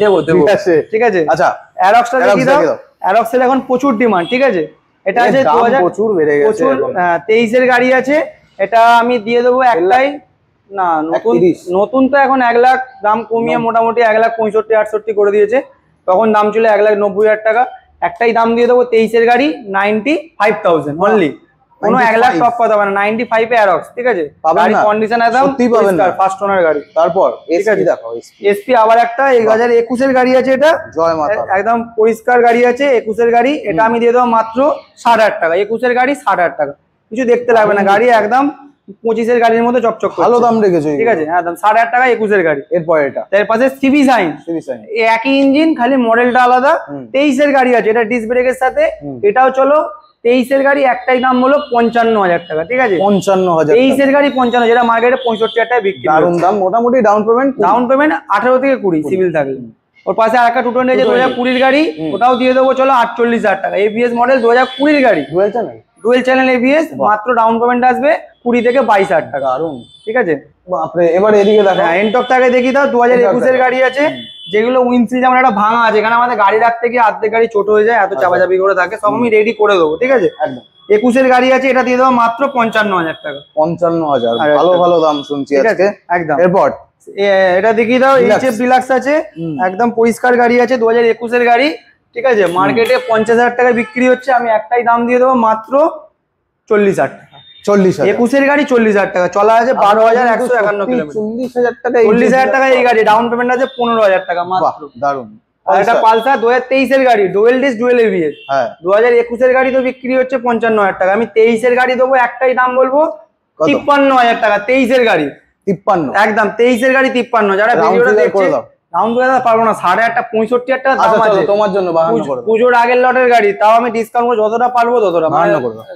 Speaker 1: দেবো,
Speaker 2: ঠিক আছে?
Speaker 1: আচ্ছা,
Speaker 2: অ্যারক্সটা দেখিয়ে দাও। অ্যারক্সের এখন প্রচুর ডিমান্ড, ঠিক আছে? এটা আছে 2000,
Speaker 1: প্রচুর বেড়ে গেছে,
Speaker 2: 23 এর গাড়ি আছে, এটা আমি দিয়ে দেবো একটাই না, নতুন তো এখন 1 লাখ দাম কমিয়ে মোটামুটি 1,65,000-68 করে দিয়েছে, তখন দাম ছিল 1,90,000 টাকা। একটাই দাম দিয়ে দেবো 23 এর গাড়ি 95,000 অনলি, কোনো 1 লাখ টপ কথা হবে না, 95 এ অ্যারক্স, ঠিক আছে? গাড়ি কন্ডিশন একদম পরিষ্কার, ফার্স্ট ওনার গাড়ি।
Speaker 1: তারপর এসপি দেখাও,
Speaker 2: এসপি আবার একটা 2021 এর গাড়ি আছে, এটা
Speaker 1: জয় মাতা,
Speaker 2: একদম পরিষ্কার গাড়ি আছে, 21 এর গাড়ি। এটা আমি দিয়ে দেবো মাত্র 60,000 টাকা। 21 এর গাড়ি 60,000 টাকা, কিছু দেখতে লাগবে না, গাড়ি একদম 25 এর গাড়ির মতো চকচক,
Speaker 1: ভালো দাম রেখেছো,
Speaker 2: ঠিক আছে? একদম 60,000 টাকা 21 এর গাড়ি।
Speaker 1: এরপর এটা,
Speaker 2: এর পাশে সিভি সাইন, একই ইঞ্জিন, খালি মডেলটা আলাদা। 23 এর গাড়ি আছে, এটা ডিস্ক ব্রেকের সাথে, এটাও চলো 23 এর গাড়ি, একটাই দাম হলো 55,000 টাকা, ঠিক আছে?
Speaker 1: 55,000,
Speaker 2: 23 এর গাড়ি 55, যেটা মার্কেটে 65,000 টাকা বিক্রি।
Speaker 1: দারুণ দাম। মোটামুটি ডাউন পেমেন্ট
Speaker 2: 18 থেকে 20 সিভিল থাকলে। ওর পাশে আরেকটা 220 আছে 2020 এর গাড়ি, ওটাও দিয়ে দেবো চলো 48,000 টাকা। ABS মডেল 2020 এর গাড়ি, ডুয়েল চ্যানেল ABS, মাত্র ডাউন পেমেন্ট আসবে 20 থেকে 22,000 টাকা। দারুণ, ঠিক আছে?
Speaker 1: এবার এদিকে দেখো,
Speaker 2: এনটক টাকা দেখি দাও। 2021 এর গাড়ি আছে, যেগুলো উইন্ডশিল্ড যেমন একটা ভাঙা আছে, এখানে আমাদের গাড়ি রাখতে গিয়ে আর্ধেক গাড়ি ছোট হয়ে যায়, এত চাপাচাপি করে থাকে, সব আমি রেডি করে দেবো, ঠিক আছে? একদম। 21 এর গাড়ি আছে, এটা দিয়ে দেবো মাত্র 55,000 টাকা।
Speaker 1: 55,000, ভালো ভালো দাম শুনছি আজকে,
Speaker 2: একদম।
Speaker 1: এরপর
Speaker 2: এটা দেখিয়ে দাও, HF ডিলাক্স আছে, একদম পরিষ্কার গাড়ি আছে, 2021 এর গাড়ি, ঠিক আছে? মার্কেটে 50,000 টাকা বিক্রি হচ্ছে, আমি একটাই দাম দিয়ে দেবো মাত্র 40,000 টাকা।
Speaker 1: 40,000,
Speaker 2: 21 এর গাড়ি 40,000 টাকা, চলা আছে 12,151 কিলোমিটার।
Speaker 1: 40,000 টাকা,
Speaker 2: 40,000 টাকা এই গাড়ি, ডাউন পেমেন্ট আছে 15,000 টাকা মাত্র।
Speaker 1: দারুণ।
Speaker 2: আর একটা পালসার 2023 এর গাড়ি, ডুয়েল ডিস্ক ডুয়েল এবিএস।
Speaker 1: হ্যাঁ
Speaker 2: 2021 এর গাড়ি তো বিক্রি হচ্ছে 55,000 টাকা, আমি 23 এর গাড়ি দেবো, একটাই দাম বলবো 53,000 টাকা। 23 এর গাড়ি
Speaker 1: 53,
Speaker 2: একদম 23 এর গাড়ি 53। যারা ভিডিওটা দেখছে রাউন্ড করে দাও, পারবো না, 8.5 65,000 টাকা দাম আছে
Speaker 1: তোমার জন্য।
Speaker 2: পুজোর আগের লটের গাড়ি, তাও আমি ডিসকাউন্ট করে যতটা পারবো ততটা,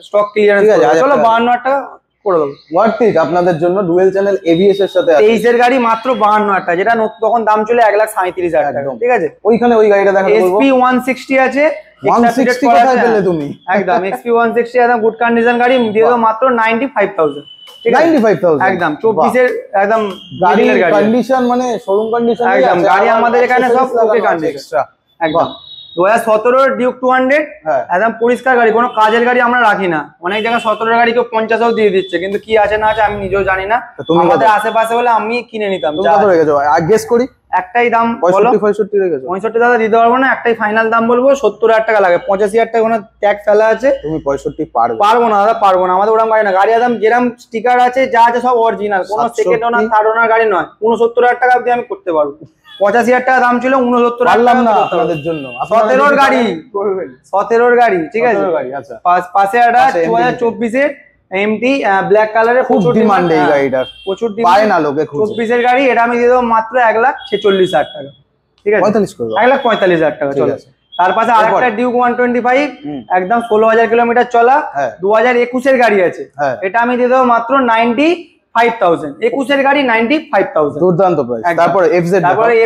Speaker 2: স্টক ক্লিয়ারেন্স। চলো 52,000 টাকা করে দেবো,
Speaker 1: ওয়ার্থ ইট আপনাদের জন্য। ডুয়েল চ্যানেল এবিএস এর সাথে
Speaker 2: 23 এর গাড়ি মাত্র 52,000 টাকা, যেটা তখন দাম ছিল 1,37,000 টাকা। ঠিক আছে,
Speaker 1: ওইখানে ওই গাড়িটা দেখাবো।
Speaker 2: SP 160 আছে,
Speaker 1: 160 কোথায় পেলে তুমি?
Speaker 2: একদম SP 160 একদম গুড কন্ডিশন গাড়ি, দিয়ে দেবো মাত্র 95,000।
Speaker 1: 95,000
Speaker 2: একদম 24 এর একদম
Speaker 1: গাড়ির কন্ডিশন, মানে শোরুম কন্ডিশন।
Speaker 2: একদম গাড়ি আমাদের এখানে সব ওকে কন্ডিশন। একদম 2017 ডিউক 200 একদম পরিষ্কার গাড়ি, কোনো কাজের গাড়ি আমরা রাখি না। অনেক জায়গায় 17 গাড়ি কেউ 50-ও দিয়ে দিচ্ছে, কিন্তু কি আছে না আছে আমি নিজেও জানি না। আমাদের আশেপাশে হলে আমি কিনে নিতাম।
Speaker 1: কত রেখেছো গেস করি?
Speaker 2: একটাই দাম
Speaker 1: 65 রেখেছো?
Speaker 2: 65 দাদা দিতে পারবো না, একটাই ফাইনাল দাম বলবো 70,000 টাকা লাগে। 85,000 টাকা কোনো ট্যাগ ফেলা আছে।
Speaker 1: তুমি 65
Speaker 2: পারবো না দাদা, পারবো না। আমাদের ওরকম গাড়ি না, গাড়ি একদম যেরকম স্টিকার আছে যা আছে সব অরিজিনাল, কোনো সেকেন্ড ওনার থার্ড ওনার গাড়ি নয়। 69,000 টাকা অবধি আমি করতে পারবো। 85,000 টাকা দাম ছিল, 69,000
Speaker 1: না আপনাদের জন্য।
Speaker 2: 17 গাড়ি, 17 গাড়ি, ঠিক আছে।
Speaker 1: আচ্ছা,
Speaker 2: পাশে একটা 2024 এর এমটি ব্ল্যাক কালারের,
Speaker 1: প্রচুর ডিমান্ড এই গাড়িটার,
Speaker 2: প্রচুর
Speaker 1: পায় না লোকে।
Speaker 2: 24 এর গাড়ি, এটা আমি দিয়ে দেবো মাত্র 1,46,000 টাকা। ঠিক আছে,
Speaker 1: 45 করে
Speaker 2: 1,45,000 টাকা। চলো, তার পাশে আরেকটা ডিউক 125 একদম 16,000 কিলোমিটার চলা, 2021 এর গাড়ি আছে। এটা আমি দিয়ে দেবো মাত্র 95,000। 21 এর গাড়ি 95,000,
Speaker 1: দুর্দান্ত প্রাইস। তারপরে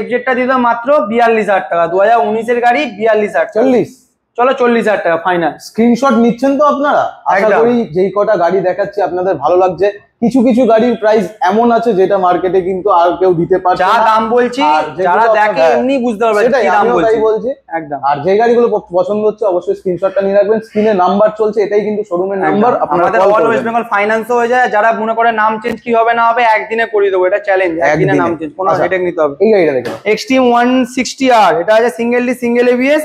Speaker 2: এফজেড টা দিয়ে দেবো মাত্র 42,000 টাকা। 2019 এর গাড়ি 42,000,
Speaker 1: 40।
Speaker 2: চলো 40,000 টাকা ফাইনাল।
Speaker 1: স্ক্রিনশট নিচ্ছেন তো আপনারা? আশা করি যেই কটা গাড়ি দেখাচ্ছি আপনাদের ভালো লাগছে। কিছু কিছু গাড়ির প্রাইস এমন আছে যেটা মার্কেটে কিন্তু আর কেউ দিতে পারছে না।
Speaker 2: যা দাম বলছি যারা দেখে এমনি বুঝতে পারবে কি দাম বলছি। একদম।
Speaker 1: আর যে গাড়িগুলো পছন্দ হচ্ছে অবশ্যই স্ক্রিনশটটা নিয়ে রাখবেন। স্ক্রিনে নাম্বার চলছে, এটাই কিন্তু শোরুমের নাম্বার।
Speaker 2: আপনাদের অল ওয়েস্ট বেঙ্গল ফাইন্যান্সও হয়ে যায়। যারা মনে করে নাম চেঞ্জ কি হবে না হবে, একদিনে করে দেবো, এটা চ্যালেঞ্জ। একদিনে নাম চেঞ্জ, কোনো হেডেক নিতে হবে।
Speaker 1: এই গাড়িটা দেখুন,
Speaker 2: এক্সট্রিম 160R, এটা আছে সিঙ্গেল ডি সিঙ্গেল এবিএস।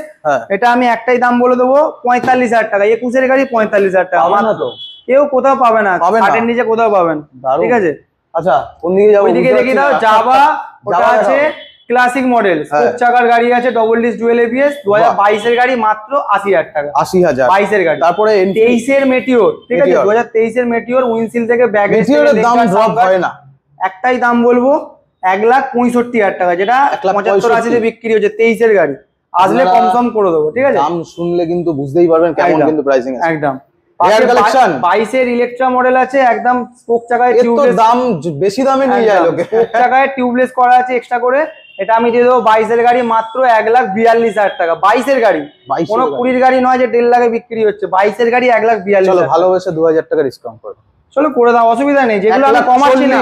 Speaker 2: এটা আমি একটাই দাম বলে দেবো 45,000 টাকা। 21 এর গাড়ি 45,000 টাকা। আমার তো কেউ কোথাও পাবে না, 60 এর নিচে কোথাও পাবেন। ঠিক আছে,
Speaker 1: আচ্ছা কোন দিকে যাবো?
Speaker 2: ওইদিকে দেখি দাও। জাভা, ওটা আছে ক্লাসিক মডেল, স্পোক চাকার গাড়ি আছে, ডবল ডিস্ক ডুয়েল এবিএস। 2022 এর গাড়ি মাত্র 80,000 টাকা।
Speaker 1: 80,000
Speaker 2: 22 এর গাড়ি।
Speaker 1: তারপরে
Speaker 2: 23 এর মেটিওর, ঠিক আছে। 2023 এর মেটিওর উইন্ডশিল্ড থেকে ব্যাগ
Speaker 1: মেটিওরের দাম ড্রপ হয় না।
Speaker 2: একটাই দাম বলবো 1,65,000 টাকা, যেটা 75-80 তে বিক্রি হচ্ছে। 23 এর গাড়ি আসলে কম সম করে দেবো। ঠিক আছে,
Speaker 1: দাম শুনলে কিন্তু বুঝতেই পারবেন কেমন কিন্তু প্রাইসিং আছে।
Speaker 2: একদম।
Speaker 1: 22
Speaker 2: এর ইলেকট্রা মডেল আছে, একদম স্পোক চাকায়
Speaker 1: টিউবলেস। দাম বেশি দামে নিয়ে যায় লোকে।
Speaker 2: স্পোক চাকায় টিউবলেস করা আছে এক্সট্রা করে। এটা আমি দিয়ে দেবো 22 এর গাড়ি মাত্র 1,42,000 টাকা। 22 এর গাড়ি, কোনো 20 এর গাড়ি নয় যে 1.5 লাখে বিক্রি হচ্ছে। 22 এর গাড়ি 1,42,000।
Speaker 1: চলো ভালোবেসে 2,000 টাকা ডিসকাউন্ট করে
Speaker 2: চলো করে দাও, অসুবিধা নেই। যেগুলো আমি কমাচ্ছি না,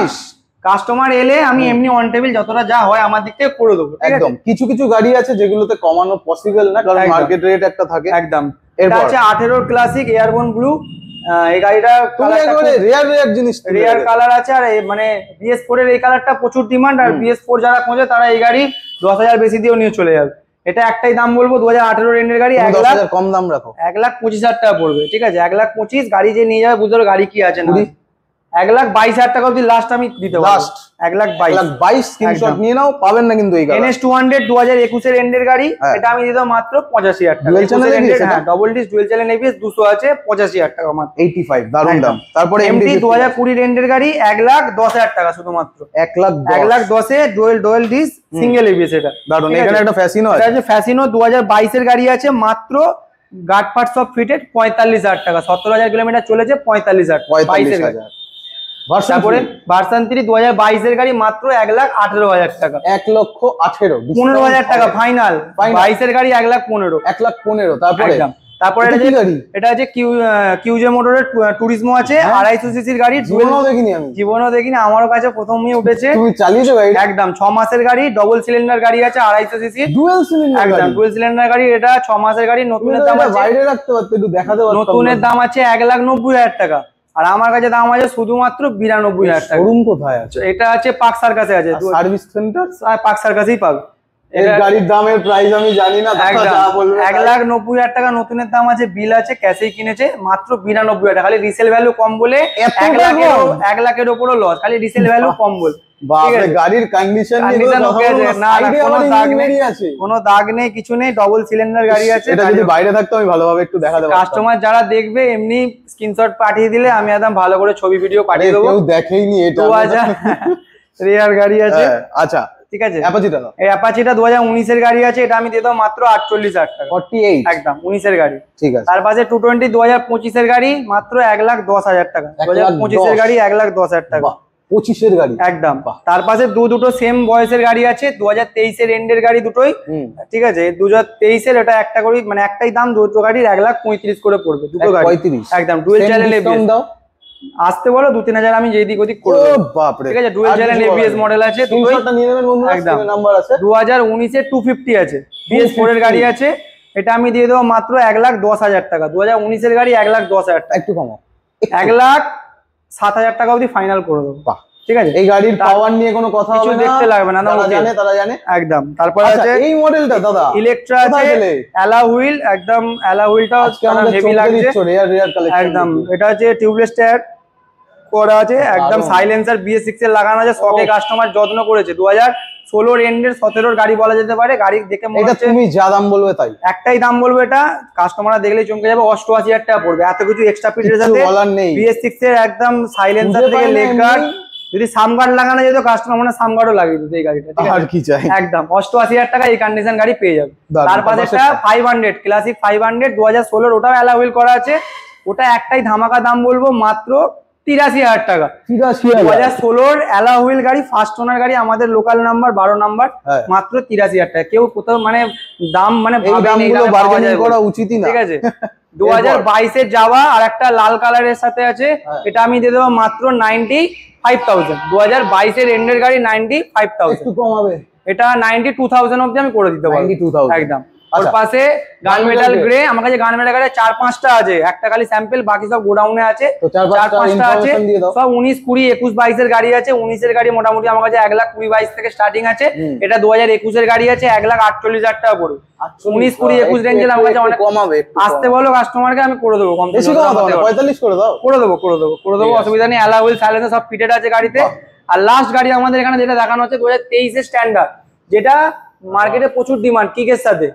Speaker 2: কাস্টমার এলে আমি এমনি অন টেবিল যতটা যা হয় আমার দিক থেকে করে দেবো।
Speaker 1: একদম। কিছু কিছু গাড়ি আছে যেগুলোতে কমানো পসিবল না, কারণ মার্কেট রেট একটা থাকে।
Speaker 2: একদম। এটা আছে 18 ক্লাসিক এয়ারবোন ব্লু। এই গাড়িটা
Speaker 1: রেয়ার জিনিস,
Speaker 2: রেয়ার কালার আছে। আর মানে BS4 এর এই কালারটা প্রচুর ডিমান্ড। আর BS4 যারা খোঁজে তারা এই গাড়ি 10,000 বেশি দিয়েও নিয়ে চলে যাবে। এটা একটাই দাম বলবো 2018 রেন্ডের গাড়ি, 1 লাখ
Speaker 1: কম দাম রাখো,
Speaker 2: 1,25,000 টাকা পড়বে। ঠিক আছে, 1,25,000 গাড়ি যে নিয়ে যাবে বুঝতে পারো গাড়ি কি আছে না। 1,22,000 টাকা অব্দি লাস্ট আমি দিতে পারবো। লাস্ট
Speaker 1: 1,22,000 স্ক্রিনশট নিয়ে নাও, পাবেন না কিন্তু এই গাড়ি।
Speaker 2: NS 200 2021 এর এন্ডের গাড়ি, এটা আমি দিতে মাত্র 85,000 টাকা।
Speaker 1: ডুয়াল চ্যানেল এবিএস,
Speaker 2: হ্যাঁ double disc dual channel ABS 200 আছে, 85,000 টাকা মাত্র।
Speaker 1: 85 দারুণ দাম। তারপরে
Speaker 2: MT 2020 এন্ডের গাড়ি 1,10,000 টাকা শুধুমাত্র। 1,10,000 এ ডুয়াল ডিস্ক সিঙ্গেল এবিএস। এটা দারুণ।
Speaker 1: এখানে একটা ফ্যাসিনো আছে,
Speaker 2: এটা আছে ফ্যাসিনো 2022 এর গাড়ি আছে, মাত্র গার্ড পার্ট সব ফিটেড 45,000 টাকা। 17,000 কিলোমিটার চলেছে, 45,000 22 এর গাড়ি। তারপরে ভার্সন 3 2022 এর গাড়ি মাত্র 1,18,000 টাকা।
Speaker 1: 1,18,000
Speaker 2: 15,000 টাকা ফাইনাল। 22 এর গাড়ি 1,15,000।
Speaker 1: 1,15,000।
Speaker 2: তারপরে এটা আছে কিউজে মোটরের টুরিজমো আছে, 250 সিসির গাড়ি। জীবনেও দেখিনি, আমারও কাছে প্রথমই উঠেছে।
Speaker 1: তুমি চালিয়েছো গাড়ি?
Speaker 2: একদম 6 মাসের গাড়ি, ডবল সিলিন্ডার গাড়ি আছে, 250 সিসি
Speaker 1: ডুয়াল সিলিন্ডার।
Speaker 2: একদম ডুয়াল সিলিন্ডার গাড়ি। এটা 6 মাসের গাড়ি। নতুনের দাম আছে,
Speaker 1: বাইরে রাখতে পারতে একটু দেখাতে পারতাম।
Speaker 2: নতুনের দাম আছে 1,90,000 টাকা। আর আমার কাছে দাম আছে শুধুমাত্র 92,000 টাকা।
Speaker 1: শোরুম কোথায় আছে?
Speaker 2: এটা আছে পার্ক সার্কাসে আছে,
Speaker 1: সার্ভিস সেন্টার
Speaker 2: পার্ক সার্কাসেই পাবে।
Speaker 1: এর গাড়ির দামের প্রাইস আমি জানি না, যা বলবে
Speaker 2: 1,90,000 টাকা নতুনের দাম আছে, বিল আছে, ক্যাশেই কিনেছে মাত্র 92,000 টাকা। খালি রিসেল ভ্যালু কম বলে 1 লাখের উপরও লস, খালি রিসেল ভ্যালু কম বলে।
Speaker 1: বাপরে, গাড়ির কন্ডিশন
Speaker 2: কোনো দাগ নেই, কিছু নেই, ডবল সিলিন্ডার গাড়ি আছে।
Speaker 1: এটা যদি বাইরে থাকতো আমি ভালোভাবে একটু দেখাতে পারতাম।
Speaker 2: কাস্টমার যারা দেখবে এমনি স্ক্রিনশট পাঠিয়ে দিলে আমি একদম ভালো করে ছবি ভিডিও পাঠিয়ে দেবো।
Speaker 1: কেউ দেখেইনি এটা,
Speaker 2: 2000 রেয়ার গাড়ি আছে।
Speaker 1: আচ্ছা
Speaker 2: ঠিক আছে,
Speaker 1: অ্যাপাচিটা দাও।
Speaker 2: এই অ্যাপাচিটা 2019 এর গাড়ি আছে, এটা আমি দিয়ে দেবো মাত্র 48,000 টাকা।
Speaker 1: 48
Speaker 2: একদম 19 এর গাড়ি।
Speaker 1: ঠিক আছে।
Speaker 2: তার পাশে 220 2025 এর গাড়ি মাত্র 1,10,000 টাকা। 2025 এর গাড়ি 1,10,000 টাকা।
Speaker 1: 25 এর গাড়ি
Speaker 2: একদম। তার পাশে দুটো সেম বয়সের গাড়ি আছে, 2023 এর এন্ডের গাড়ি দুটোই। ঠিক আছে, 2023 এর এটা একটা করে, মানে একটাই দাম, দুটো গাড়ির 1,35,000 করে পড়বে দুটো গাড়ি।
Speaker 1: 35
Speaker 2: একদম ডুয়েল চ্যানেল এবিএস দাও। আসতে বলো 2-3 হাজার আমি যেই দিক ওদিক করে দেব।
Speaker 1: বাপরে,
Speaker 2: ঠিক আছে, ডুয়েল চ্যানেল এবিএস মডেল আছে,
Speaker 1: দুটোটা নিয়ে নেবেন বন্ধুরা।
Speaker 2: একদম
Speaker 1: নাম্বার আছে
Speaker 2: 2019 এর 250 আছে, BS4 এর গাড়ি আছে, এটা আমি দিয়ে দেবো মাত্র 1,10,000 টাকা। 2019 এর গাড়ি 1,10,000 টাকা।
Speaker 1: একটু কমাও,
Speaker 2: 1,07,000 টাকা অবধি ফাইনাল করে দেবো।
Speaker 1: বাহ,
Speaker 2: ঠিক আছে।
Speaker 1: এই গাড়ির পাওয়ার নিয়ে কোনো কথা হবে না,
Speaker 2: দেখতে লাগবে না,
Speaker 1: তারা জানে
Speaker 2: একদম। তারপরে আছে
Speaker 1: এই মডেলটা দাদা
Speaker 2: ইলেকট্রা আছে, অ্যালা হুইল, একদম অ্যালা হুইলটাও হেভি লাগছে একদম। এটা হচ্ছে টিউবলেস টায়ার করা আছে, একদম সাইলেন্সার BS6 এর লাগানো আছে, শখে কাস্টমার যত্ন করেছে। 2016 এন্ডের 17 গাড়ি বলা যেতে পারে। গাড়ি দেখে মনে হচ্ছে
Speaker 1: তুমি যা দাম বলবে তাই,
Speaker 2: একটাই দাম বলবো, এটা কাস্টমাররা দেখলেই চমকে যাবে। 88,000 টাকা পড়বে, এত কিছু এক্সট্রা ফিচারের সাথে। BS6 এর একদম সাইলেন্সার থেকে লেগ গার্ড, যদি সামগার্ড লাগানো যেত কাস্টমার মানে সামগার্ডও লাগিয়ে দিত এই গাড়িটা। ঠিক আছে,
Speaker 1: আর কি চাই।
Speaker 2: একদম 88,000 টাকা এই কন্ডিশন গাড়ি পেয়ে যাবে। তার পাশে একটা 500 ক্লাসিক 500 2016, ওটাও অ্যালা হুইল করা আছে। ওটা একটাই ধামাকা দাম বলবো, মাত্র 83,000 টাকা। 2016 অ্যালা হুইল গাড়ি, ফার্স্ট ওনার গাড়ি, আমাদের লোকাল নাম্বার 12 নাম্বার, মাত্র 83,000 টাকা। কেউ কোথাও মানে দাম মানে
Speaker 1: বার্গেনিং করা উচিতই না।
Speaker 2: ঠিক আছে। 2022 এর যাওয়া আর একটা লাল কালারের সাথে আছে, এটা আমি দিয়ে দেবো মাত্র 95,000। 2022 এর এন্ডের গাড়ি 95,000।
Speaker 1: একটু কম হবে,
Speaker 2: এটা 92,000 অবধি আমি করে দিতে পারবো।
Speaker 1: 92,000
Speaker 2: একদম। ওর পাশে গান মেটাল গ্রে, আমার কাছে গান মেটাল গ্রে 4-5টা আছে, একটা খালি স্যাম্পল, বাকি সব গোডাউনে আছে। 4-5টা আছে, সব 19, 20, 21, 22 এর গাড়ি আছে। 19 এর গাড়ি মোটামুটি আমার কাছে 1,20,22 থেকে স্টার্টিং আছে। এটা 2021 এর গাড়ি আছে, 1,48,000 টাকা পড়বে। 19, 20, 21 রেঞ্জের আমার কাছে অনেক
Speaker 1: কমাবে।
Speaker 2: আসতে বলো কাস্টমারকে, আমি করে দেবো কম,
Speaker 1: বেশি কমাবো না, 45 করে দাও।
Speaker 2: করে দেবো, অসুবিধা নেই। অ্যালা হুইল সাইলেন্সার সব ফিটেড আছে গাড়িতে। আর লাস্ট গাড়ি আমাদের এখানে যেটা দেখানো হচ্ছে 2023 এর স্ট্যান্ডার্ড, যেটা মার্কেটে প্রচুর ডিমান্ড, কিকের সাথে।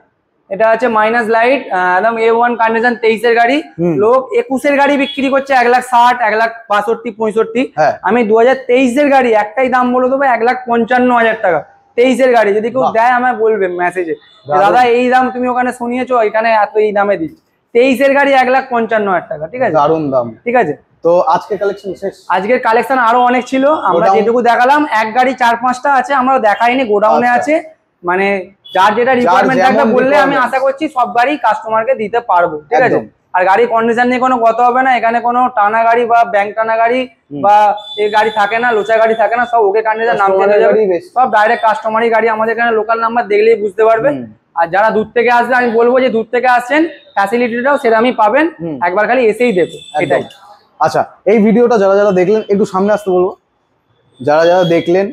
Speaker 2: এটা আছে মাইনাস লাইট, একদম A1 কন্ডিশন, 23 এর গাড়ি। লোক 21 এর গাড়ি বিক্রি করছে 1,60,000, 1,65,000, 65। আমি 2023 এর গাড়ি একটাই দাম বলে দেবো 1,55,000 টাকা। 23 এর গাড়ি যদি কেউ দেয় আমায় বলবে মেসেজে, দাদা এই দাম তুমি ওখানে শুনিয়েছো, এখানে এত এই দামে দিচ্ছি। 23 এর গাড়ি 1,55,000 টাকা। ঠিক আছে,
Speaker 1: দারুণ দাম।
Speaker 2: ঠিক আছে।
Speaker 1: তো আজকে কালেকশন শেষ?
Speaker 2: আজকের কালেকশন আরো অনেক ছিল, আমরা যেটুকু দেখালাম। এক গাড়ি 4-5টা আছে, আমরা দেখাইনি, গোডাউনে আছে। মানে যার যেটা রিকোয়ারমেন্ট থাকবে বললে আমি আশা করছি সব গাড়ি কাস্টমারকে দিতে পারবো। ঠিক আছে। আর গাড়ি কন্ডিশন নিয়ে কোনো কথা হবে না, এখানে কোনো টানা গাড়ি বা ব্যাংক টানা গাড়ি বা এই গাড়ি থাকে না, লোচা গাড়ি থাকে না, সব ওকে কন্ডিশন নাম চেঞ্জ হয়ে যাবে। সব ডাইরেক্ট কাস্টমারই গাড়ি, আমাদের এখানে লোকাল নাম্বার দেখলেই বুঝতে পারবে। আর যারা দূর থেকে আসবে আমি বলবো যে দূর থেকে আসছেন, ফ্যাসিলিটিটাও সেটা আমি পাবেন, একবার খালি এসেই দেবো, এটাই।
Speaker 1: আচ্ছা, এই ভিডিওটা যারা যারা দেখলেন একটু সামনে আসতে বলবো। যারা যারা দেখলেন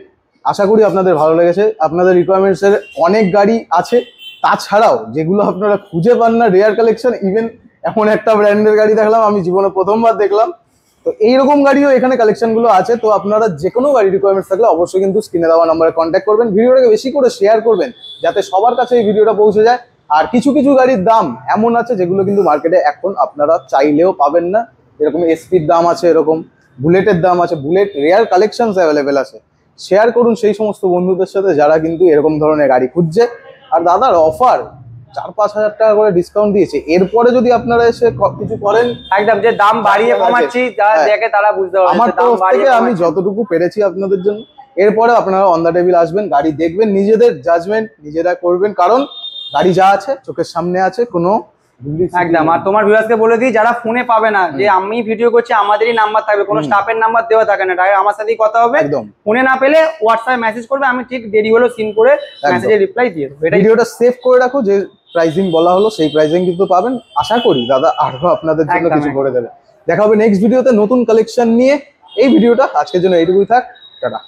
Speaker 1: আশা করি আপনাদের ভালো লেগেছে। আপনাদের রিকোয়ারমেন্টস এর অনেক গাড়ি আছে, তাছাড়াও যেগুলো আপনারা খুঁজে পান না রেয়ার কালেকশন। ইভেন এমন একটা ব্র্যান্ডের গাড়ি দেখলাম, আমি জীবনে প্রথমবার দেখলাম। তো এইরকম গাড়িও এখানে কালেকশন গুলো আছে। তো আপনারা যে কোনো গাড়ি রিকোয়ারমেন্টস থাকলে অবশ্যই কিন্তু স্ক্রিনে দেওয়া নাম্বারে কন্ট্যাক্ট করবেন। ভিডিওটাকে বেশি করে শেয়ার করবেন যাতে সবার কাছে এই ভিডিওটা পৌঁছে যায়। আর কিছু কিছু গাড়ির দাম এমন আছে যেগুলো কিন্তু মার্কেটে এখন আপনারা চাইলেও পাবেন না। এরকম এসপির দাম আছে, এরকম বুলেটের দাম আছে, বুলেট রেয়ার কালেকশনস অ্যাভেলেবেল আছে। শেয়ার করুন সেই সমস্ত বন্ধুদের সাথে যারা কিন্তু এরকম ধরনের গাড়ি খুঁজছে। আর দাদার অফার 4-5 হাজার টাকা করে ডিসকাউন্ট দিয়েছে, এরপরে যদি আপনারা এসে কিছু করেন,
Speaker 2: একদম যে দাম বাড়িয়ে কমাচ্ছি, যারা দেখে তারা বুঝতে পারবে।
Speaker 1: আমার তরফ থেকে আমি যতটুকু পেরেছি আপনাদের জন্য। এরপরে আপনারা অন দ্য টেবিল আসবেন, গাড়ি দেখবেন, নিজেদের জাজমেন্ট নিজেরা করবেন, কারণ গাড়ি যা আছে চোখের সামনে আছে, কোনো
Speaker 2: একদম। আর তোমার ভিউয়ার্সকে বলে দিই, যারা ফোনে পাবে না, যে আমি ভিডিও করছি আমাদেরই নাম্বার থাকবে, কোনো স্টাফের নাম্বার দেওয়া থাকে না, ডাইরেক্ট আমার সাথেই কথা হবে। ফোনে না পেলে হোয়াটসঅ্যাপে মেসেজ করবে, আমি ঠিক দেরি হলো সিন করে মেসেজে রিপ্লাই দিয়ে দেবো।
Speaker 1: ভিডিওটা সেভ করে রাখো, যে প্রাইসিং বলা হলো সেই প্রাইসিং কিন্তু পাবেন। আশা করি দাদা আরো আপনাদের জন্য কিছু করে দেবে। দেখা হবে নেক্সট ভিডিওতে নতুন কালেকশন নিয়ে। এই ভিডিওটা আজকের জন্য এইটুকুই থাক, টাটা।